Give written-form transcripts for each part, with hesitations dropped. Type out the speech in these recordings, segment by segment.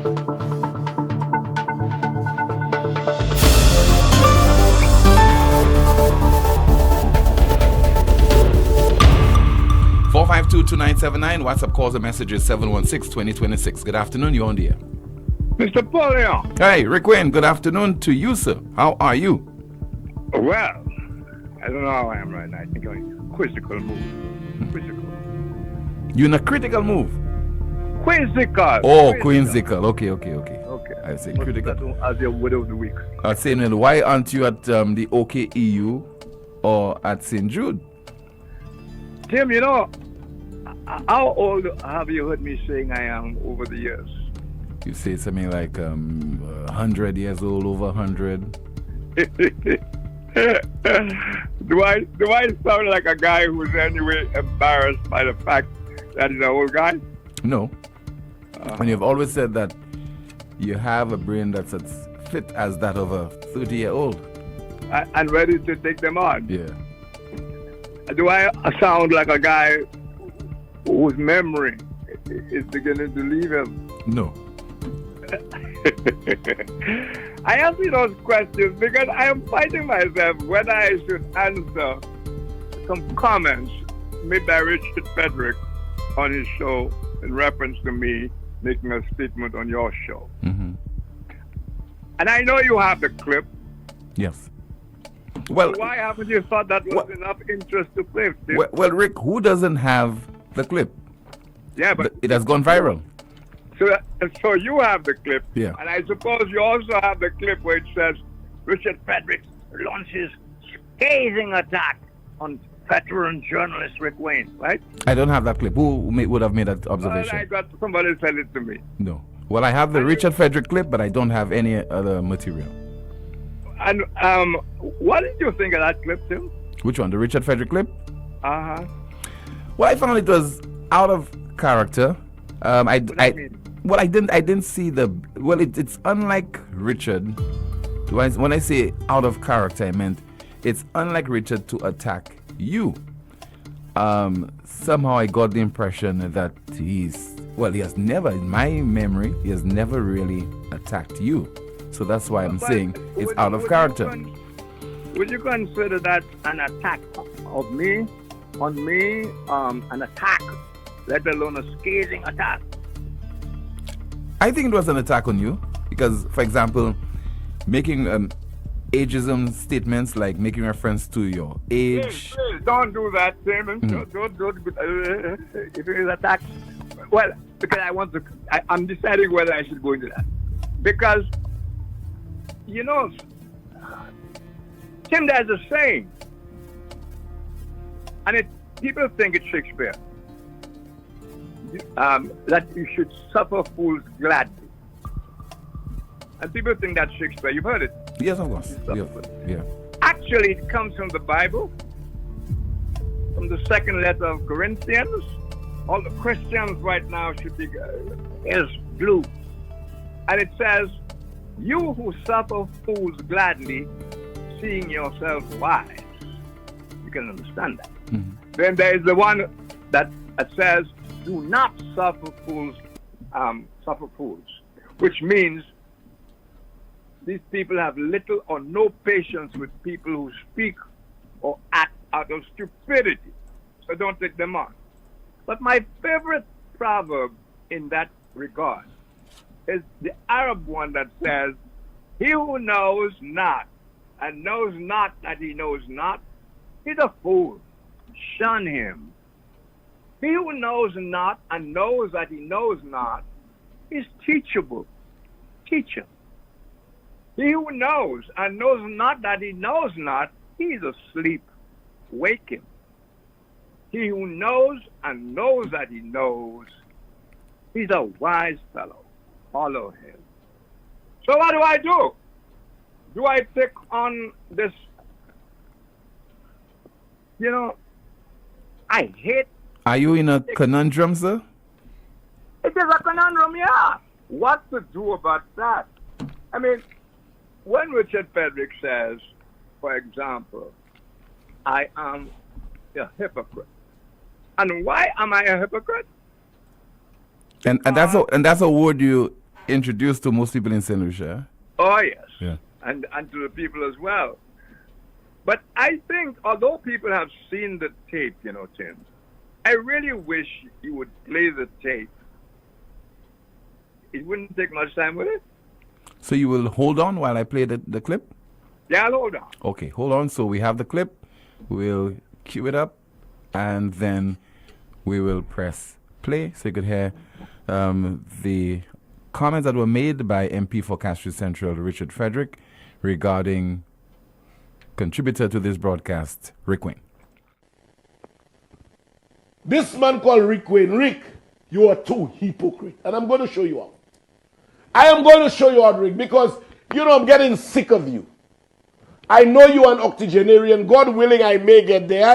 (452-2979). WhatsApp calls and messages 716-2026. Good afternoon, you're on the air. Mr. Paulion. Hey, Rick Wayne, good afternoon to you, sir. How are you? Well, I don't know how I am right now. I think I'm in a quizzical mood. Quizzical. You in a critical move? Quizzical. Oh, quizzical. Okay. Okay. I say critical. As your word of the week. I say, why aren't you at the OKEU or at St. Jude? Tim, how old have you heard me saying I am over the years? You say something like 100 years old, over 100. Do I sound like a guy who's anyway embarrassed by the fact that he's an old guy? No. And you've always said that you have a brain that's as fit as that of a 30-year-old. And ready to take them on. Yeah. Do I sound like a guy whose memory is beginning to leave him? No. I ask you those questions because I am fighting myself whether I should answer some comments made by Richard Frederick on his show in reference to me making a statement on your show. Mm-hmm. And I know you have the clip. Yes. Well, so why haven't you thought that was enough interest to play? Well, Rick, who doesn't have the clip? Yeah, but it has gone viral. So you have the clip, yeah. And I suppose you also have the clip where it says Richard Frederick launches scathing attack on veteran journalist Rick Wayne, right? I don't have that clip. Who would have made that observation? Well, I got somebody send it to me. No. Well, I have the Richard Frederick clip, but I don't have any other material. And what did you think of that clip, Tim? Which one? The Richard Frederick clip? Uh-huh. Well, I found it was out of character. I didn't see the. Well, it's unlike Richard. When I say out of character, I meant it's unlike Richard to attack you. Somehow I got the impression that he has never, in my memory, he has never really attacked you. So that's why I'm saying it's out of character. Would you consider that an attack on me, an attack, let alone a scathing attack? I think it was an attack on you because, for example, making ageism statements like making reference to your age. Please, don't do that, Tim. Don't. If it is attack, well, because I'm deciding whether I should go into that. Because, Tim, there's a saying, and people think it's Shakespeare, that you should suffer fools gladly. And people think that's Shakespeare. You've heard it. Yes, of course. Yeah. Actually, it comes from the Bible, from the second letter of Corinthians. All the Christians right now should be is blue. And it says, you who suffer fools gladly, seeing yourselves wise. You can understand that. Mm-hmm. Then there is the one that says, do not suffer fools, which means these people have little or no patience with people who speak or act out of stupidity. So don't take them on. But my favorite proverb in that regard is the Arab one that says, he who knows not and knows not that he knows not, he's a fool. Shun him. He who knows not and knows that he knows not is teachable. Teach him. He who knows and knows not that he knows not, he is asleep. Wake him. He who knows and knows that he knows, he's a wise fellow. Follow him. So what do I do? Do I take on this? I hate. Are you in a conundrum, sir? It is a conundrum, yeah. What to do about that? I mean, when Richard Frederick says, for example, I am a hypocrite. And why am I a hypocrite? And that's a word you introduced to most people in St. Lucia. Oh, yes. Yeah. And to the people as well. But I think, although people have seen the tape, Tim, I really wish you would play the tape. It wouldn't take much time, would it? So you will hold on while I play the clip? Yeah, I'll hold on. Okay, hold on. So we have the clip. We'll cue it up, and then we will press play so you could hear the comments that were made by MP for Castries Central, Richard Frederick, regarding contributor to this broadcast, Rick Wayne. This man called Rick Wayne. Rick, you are too hypocrite. And I'm going to show you out. I am going to show you out, Rick, because, I'm getting sick of you. I know you are an octogenarian. God willing, I may get there.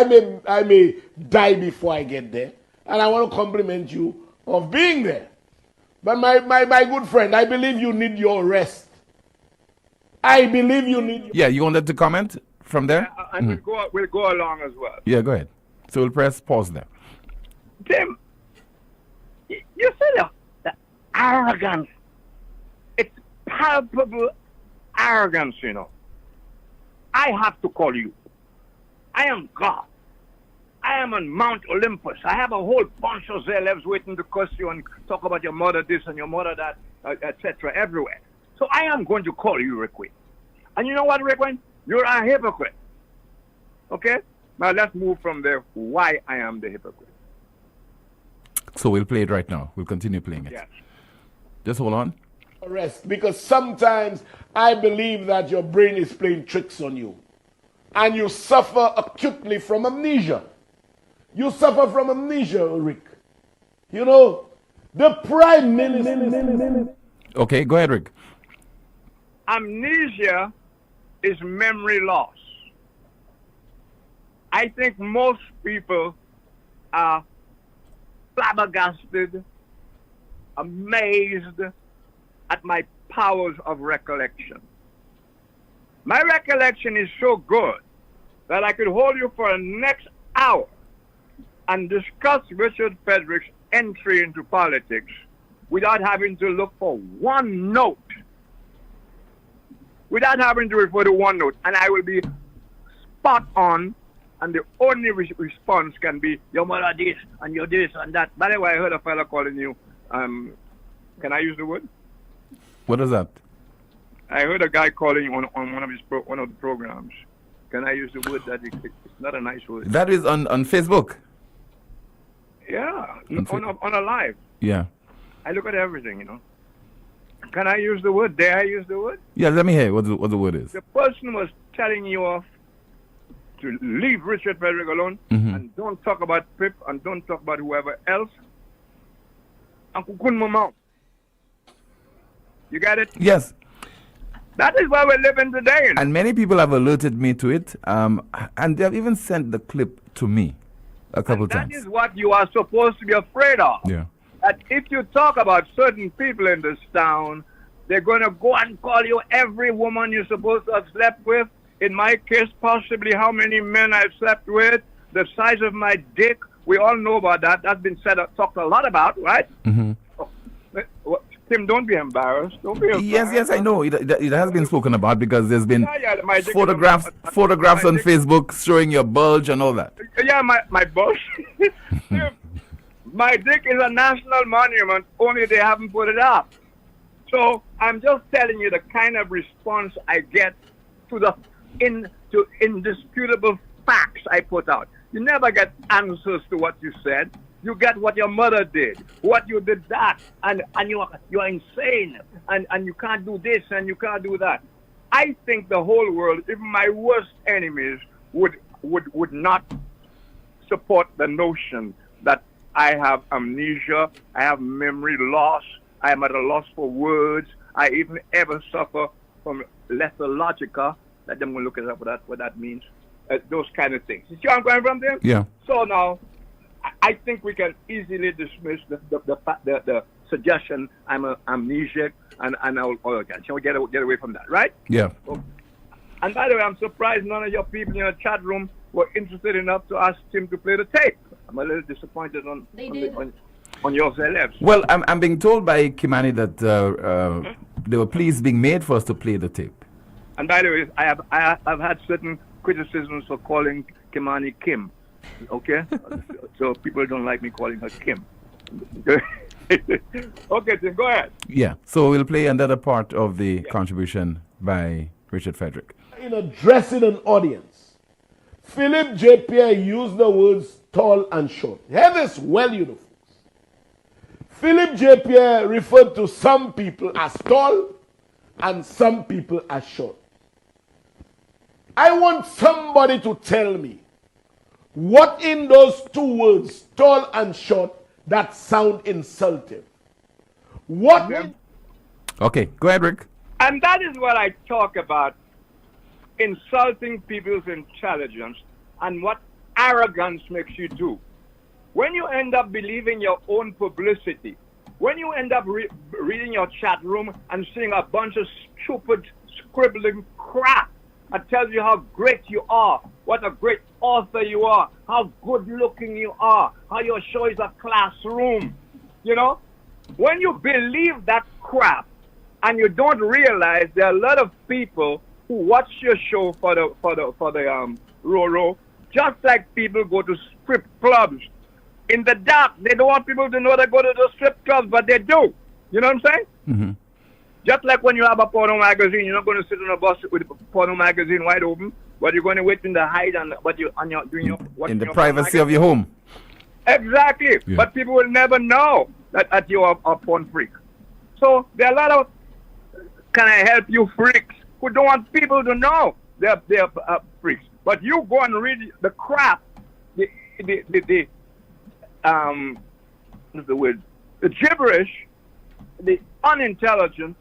I may die before I get there. And I want to compliment you of being there. But my good friend, I believe you need your rest. I believe you need... Yeah, you wanted to comment from there? Yeah, and we'll go along as well. Yeah, go ahead. So we'll press pause there. Tim, you see the arrogance. It's palpable arrogance, I have to call you. I am God. I am on Mount Olympus. I have a whole bunch of celebs waiting to curse you and talk about your mother this and your mother that, etc. everywhere. So I am going to call you Rick Wayne. And you know what, Rick Wayne? You're a hypocrite. Okay? Now let's move from there. Why I am the hypocrite. So we'll play it right now. We'll continue playing it. Yes. Just hold on. Rest, because sometimes I believe that your brain is playing tricks on you. And you suffer acutely from amnesia. You suffer from amnesia, Rick. The Prime Minister... Okay, go ahead, Rick. Amnesia is memory loss. I think most people are flabbergasted, amazed at my powers of recollection. My recollection is so good that I could hold you for the next hour and discuss Richard Frederick's entry into politics without having to look for one note. Without having to refer to one note. And I will be spot on, and the only response can be, your mother this, and you're this, and that. By the way, I heard a fella calling you, can I use the word? What is that? I heard a guy calling you on one of the programs. Can I use the word that it's not a nice word? That is on Facebook. Yeah, on a live. Yeah. I look at everything, Can I use the word? Dare I use the word? Yeah, let me hear what the word is. The person was telling you off to leave Richard Frederick alone and don't talk about Pip and don't talk about whoever else. You get it? Yes. That is where we're living today. And many people have alerted me to it, and they have even sent the clip to me a couple times. That is what you are supposed to be afraid of. Yeah. That if you talk about certain people in this town, they're going to go and call you every woman you're supposed to have slept with. In my case, possibly how many men I've slept with, the size of my dick. We all know about that. That's been talked a lot about, right? Mm-hmm. Oh, Tim, don't be embarrassed. Don't be embarrassed. Yes, I know. It has been spoken about because there's been photographs my on Facebook showing your bulge and all that. Yeah, my bulge. My dick is a national monument, only they haven't put it up. So I'm just telling you the kind of response I get to the indisputable facts I put out. You never get answers to what you said. You get what your mother did, what you did that, and you're insane, and you can't do this and you can't do that. I think the whole world, even my worst enemies, would not support the notion that I have amnesia, I have memory loss, I am at a loss for words, I even ever suffer from lethologica. Let them go look it up what that means. Those kind of things. You see where I'm going from there? Yeah. So now, I think we can easily dismiss the suggestion I'm amnesiac and shall we get away from that, right? Yeah. Okay. And by the way, I'm surprised none of your people in your chat room were interested enough to ask Tim to play the tape. I'm a little disappointed on. They did. on your celebs. Well, I'm being told by Kimani that there were pleas being made for us to play the tape. And by the way, I've had certain criticisms for calling Kimani Kim. Okay? So people don't like me calling her Kim. Okay, then go ahead. Yeah, so we'll play another part of the contribution by Richard Frederick. In addressing an audience, Philip J. Pierre used the words tall and short. Hear this well, you know, folks. Philip J. Pierre referred to some people as tall and some people as short. I want somebody to tell me what in those two words, tall and short, that sound insulting. What? Okay, go ahead, Rick. And that is what I talk about, insulting people's intelligence and what arrogance makes you do. When you end up believing your own publicity, when you end up reading your chat room and seeing a bunch of stupid scribbling crap that tells you how great you are, what a great author you are, how good looking you are, how your show is a classroom, you know? When you believe that crap and you don't realize there are a lot of people who watch your show for the Roro, just like people go to strip clubs in the dark. They don't want people to know they go to the strip clubs, but they do. You know what I'm saying? Mm-hmm. Just like when you have a porno magazine, you're not going to sit on a bus with a porno magazine wide open, but you're going to wait in the hide and doing your in the privacy of your home. Exactly. Yeah. But people will never know that you're a porn freak. So there are a lot of can I help you freaks who don't want people to know they're freaks. But you go and read the crap, what's the word? The gibberish, the unintelligent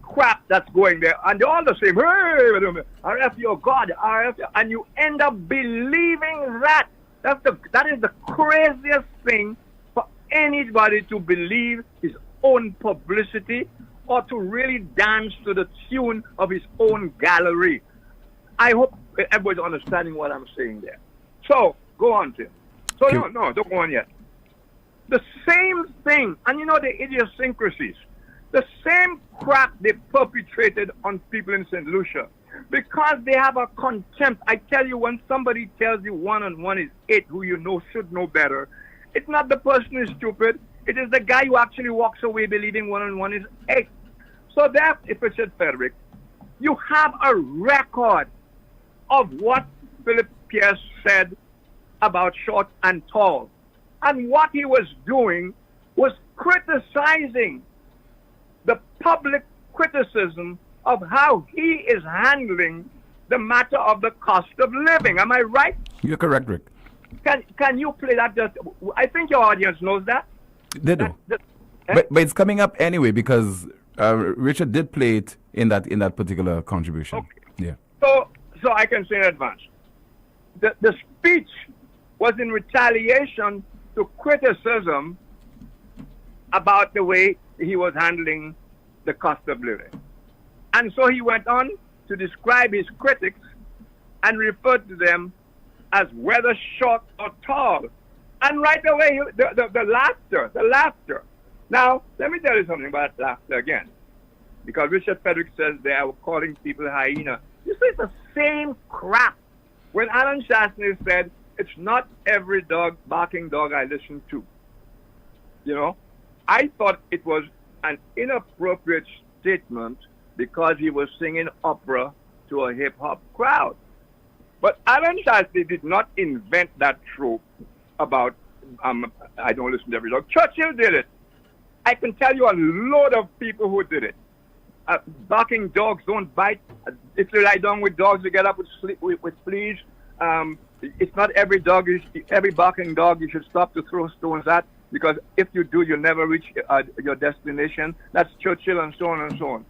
crap that's going there, and they're all the same. Hey, RF, your God, RF, and you end up believing that. That is the craziest thing for anybody to believe his own publicity or to really dance to the tune of his own gallery. I hope everybody's understanding what I'm saying there. So, go on, Tim. So, no, don't go on yet. The same thing, and you know the idiosyncrasies, the same crap they perpetrated on people in St. Lucia. Because they have a contempt. I tell you, when somebody tells you 1 and 1 is 8, who you know should know better, it's not the person who is stupid. It is the guy who actually walks away believing 1 and 1 is 8. So that, if Richard Frederick, you have a record of what Philip Pierre said about short and tall. And what he was doing was criticizing the public criticism of how he is handling the matter of the cost of living. Am I right? You're correct, Rick. Can you play that? I think your audience knows that. They do. But it's coming up anyway because Richard did play it in that particular contribution. Okay. Yeah. So I can say in advance. The speech was in retaliation to criticism about the way he was handling the cost of living. And so he went on to describe his critics and referred to them as whether short or tall. And right away, the laughter. Now, let me tell you something about laughter again. Because Richard Frederick says they are calling people hyena. You see, it's the same crap. When Alan Shastney said, it's not every barking dog I listen to. You know, I thought it was an inappropriate statement because he was singing opera to a hip-hop crowd. But Alan Shastney did not invent that trope about, I don't listen to every dog. Churchill did it. I can tell you a load of people who did it. Barking dogs don't bite. If you lie down with dogs, you get up with fleas. It's not every barking dog you should stop to throw stones at, because if you do, you'll never reach your destination. That's Churchill and so on and so on.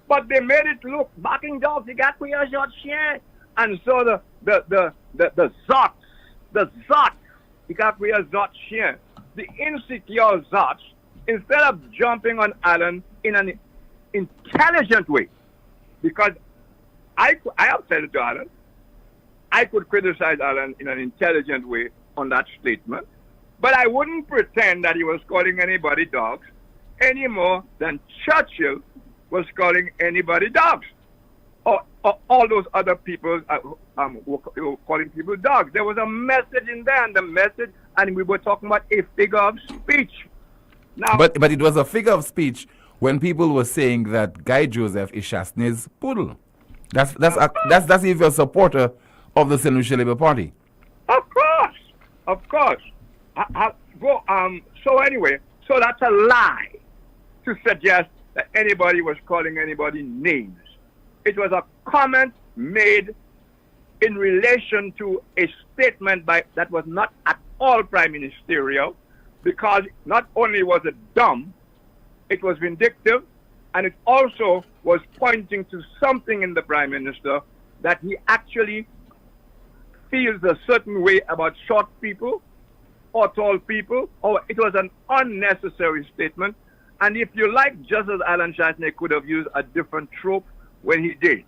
But they made it look, barking dogs, you got to your shit. And so the zots, you got to your zot share. The insecure zots, instead of jumping on Alan in an intelligent way, because I have said it to Alan, I could criticize Alan in an intelligent way on that statement. But I wouldn't pretend that he was calling anybody dogs any more than Churchill was calling anybody dogs. Or all those other people were calling people dogs. There was a message in there, and we were talking about a figure of speech. Now, but it was a figure of speech when people were saying that Guy Joseph is Chasney's poodle. That's if you're a supporter of the St. Lucia Labour Party. Of course. So anyway, so that's a lie to suggest that anybody was calling anybody names. It was a comment made in relation to a statement that was not at all prime ministerial, because not only was it dumb, it was vindictive, and it also was pointing to something in the prime minister that he actually feels a certain way about short people or tall people, or it was an unnecessary statement. And if you like, Justice Alan Chasney could have used a different trope when he did.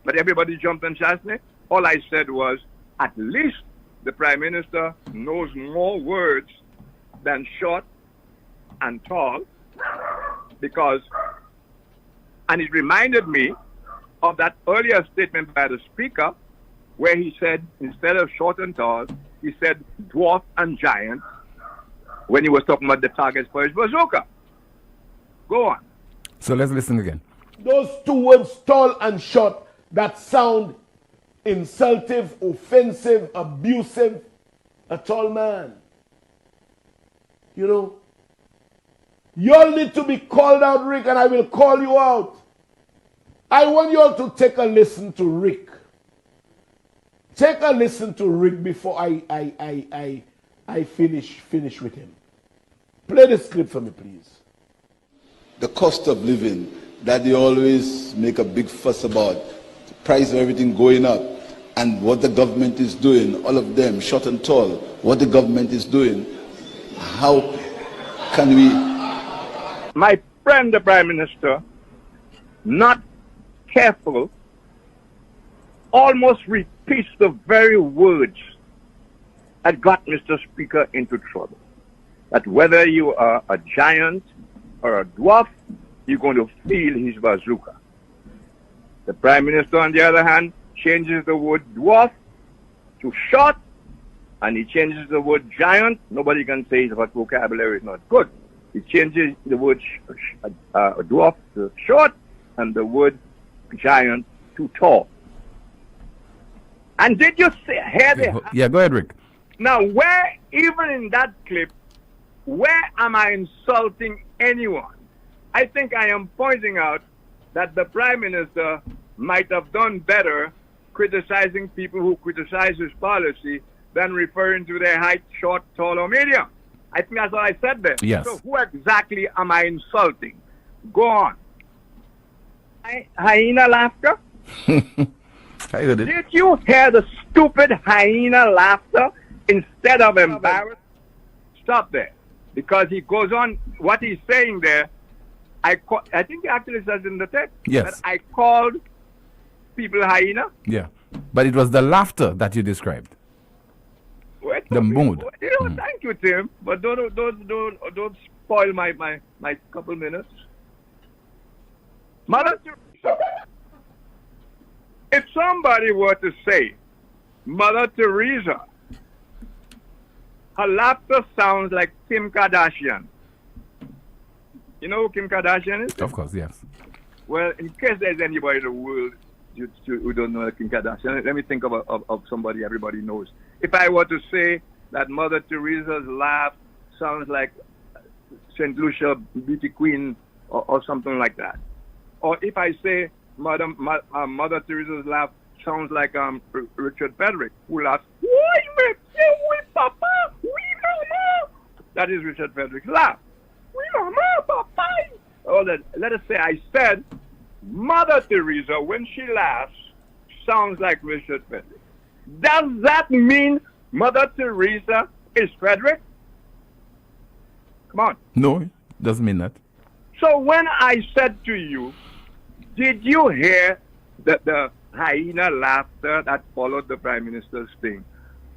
But everybody jumped on Chasney. All I said was, at least the Prime Minister knows more words than short and tall, because, and it reminded me of that earlier statement by the Speaker, where he said, instead of short and tall, he said dwarf and giant, when he was talking about the targets for his bazooka. Go on. So let's listen again. Those two words, tall and short, that sound insultive, offensive, abusive. A tall man. You know, y'all need to be called out, Rick, and I will call you out. I want you all to take a listen to Rick. Take a listen to Rick before I finish with him. Play the script for me, please. The cost of living that they always make a big fuss about, the price of everything going up, and what the government is doing, all of them, short and tall, what the government is doing, how can we... My friend, the Prime Minister, not careful, almost repeats the very words that got Mr. Speaker into trouble. That whether you are a giant or a dwarf, you're going to feel his bazooka. The Prime Minister, on the other hand, changes the word dwarf to short, and he changes the word giant. Nobody can say his vocabulary is not good. He changes the word dwarf to short and the word giant to tall. And did you hear the... Yeah, go ahead, Rick. Now, where, even in that clip, where am I insulting anyone? I think I am pointing out that the Prime Minister might have done better criticizing people who criticize his policy than referring to their height, short, tall, or medium. I think that's what I said there. Yes. So who exactly am I insulting? Go on. Hyena laughter? I heard it. Did you hear the stupid hyena laughter instead of embarrassed? Stop there. Because he goes on, what he's saying there, I think he actually says in the text yes, that I called people hyena. Yeah, but it was the laughter that you described. Wait, the mood. You know, thank you, Tim, but don't spoil my couple minutes. Mother Teresa. If somebody were to say, Mother Teresa, her laughter sounds like Kim Kardashian. You know who Kim Kardashian is? Of course, yes. Well, in case there's anybody in the world who don't know Kim Kardashian, let me think of somebody everybody knows. If I were to say that Mother Teresa's laugh sounds like St.Lucia beauty queen or something like that. Or if I say Mother Teresa's laugh sounds like Richard Frederick, who laughs, oui, papa, oui, mama. That is Richard Frederick's laugh. Oui, mama, papa. Oh, let us say I said Mother Teresa, when she laughs, sounds like Richard Frederick. Does that mean Mother Teresa is Frederick? Come on. No, it doesn't mean that. So when I said to you, did you hear the hyena laughter that followed the Prime Minister's thing?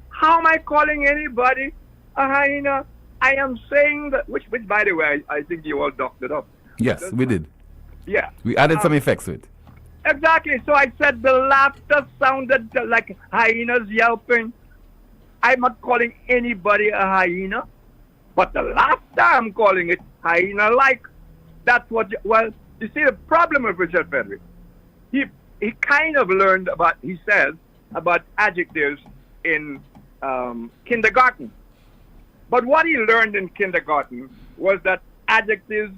How am I calling anybody A hyena. I am saying that, which by the way, I think you all doctored up. Yes, we did. Yeah. We added some effects to it. Exactly. So I said the laughter sounded like hyenas yelping. I'm not calling anybody a hyena, but the laughter, I'm calling it hyena-like. That's what, you see, the problem with Richard Frederick, he kind of learned about, he says, about adjectives in kindergarten. But what he learned in kindergarten was that adjectives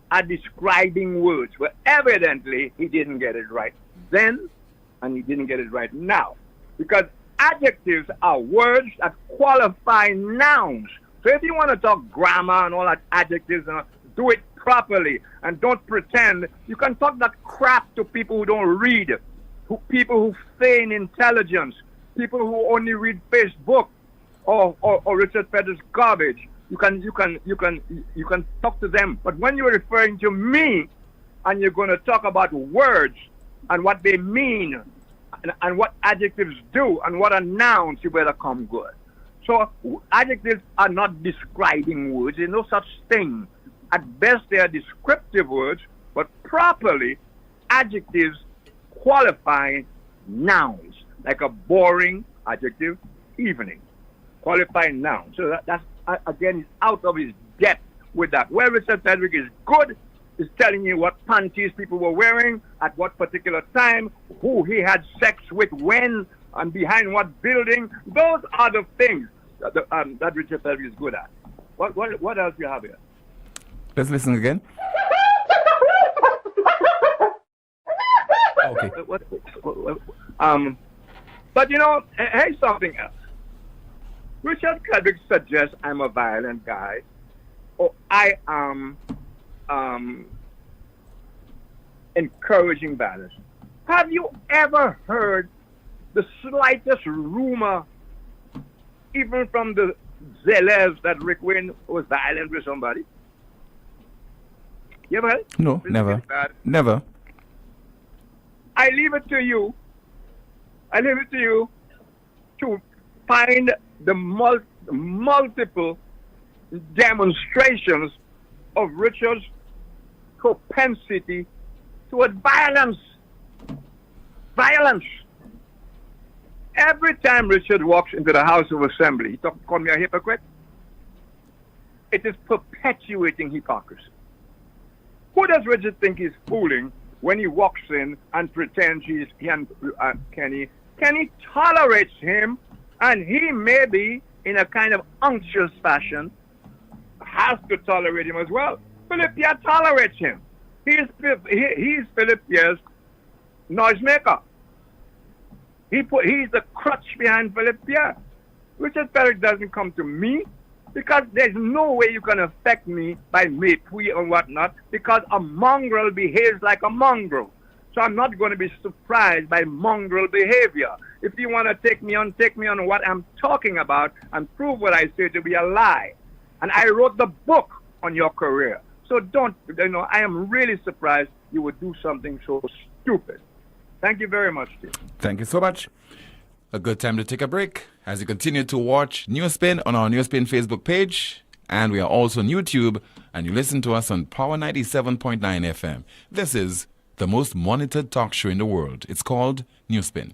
are describing words. Well, evidently, he didn't get it right then, and he didn't get it right now. Because adjectives are words that qualify nouns. So if you want to talk grammar and all that adjectives, do it properly and don't pretend. You can talk that crap to people who don't read, people who feign intelligence, people who only read Facebook or Richard Frederick's garbage. You can talk to them. But when you're referring to me and you're going to talk about words and what they mean and what adjectives do and what are nouns, you better come good. So adjectives are not describing words. There's no such thing. At best, they are descriptive words, but properly, adjectives qualify nouns, like a boring adjective, evening. Qualifying noun. So that's again, he's out of his depth with that. Where Richard Frederick is good, is telling you what panties people were wearing, at what particular time, who he had sex with when, and behind what building. Those are the things that Richard Frederick is good at. What else do you have here? Let's listen again. Okay. But you know, here's something else. Richard Frederick suggests I'm a violent guy, or I am encouraging violence. Have you ever heard the slightest rumor, even from the zealots, that Rick Wayne was violent with somebody? You ever heard? No, never. Never. I leave it to you. To find the multiple demonstrations of Richard's propensity toward violence. Violence. Every time Richard walks into the House of Assembly, he called me a hypocrite. It is perpetuating hypocrisy. Who does Richard think he's fooling when he walks in and pretends he and Kenny tolerates him, and he may be, in a kind of unctuous fashion, has to tolerate him as well. Philip Pierre tolerates him. He's Philip Pierre's noisemaker. He's the crutch behind Philip Pierre. Richard Frederick doesn't come to me because there's no way you can affect me by mépris or whatnot, because a mongrel behaves like a mongrel. So I'm not going to be surprised by mongrel behavior. If you want to take me on what I'm talking about and prove what I say to be a lie. And I wrote the book on your career. So I am really surprised you would do something so stupid. Thank you very much, Steve. Thank you so much. A good time to take a break as you continue to watch Newspin on our Newspin Facebook page. And we are also on YouTube, and you listen to us on Power 97.9 FM. This is the most monitored talk show in the world. It's called Newspin.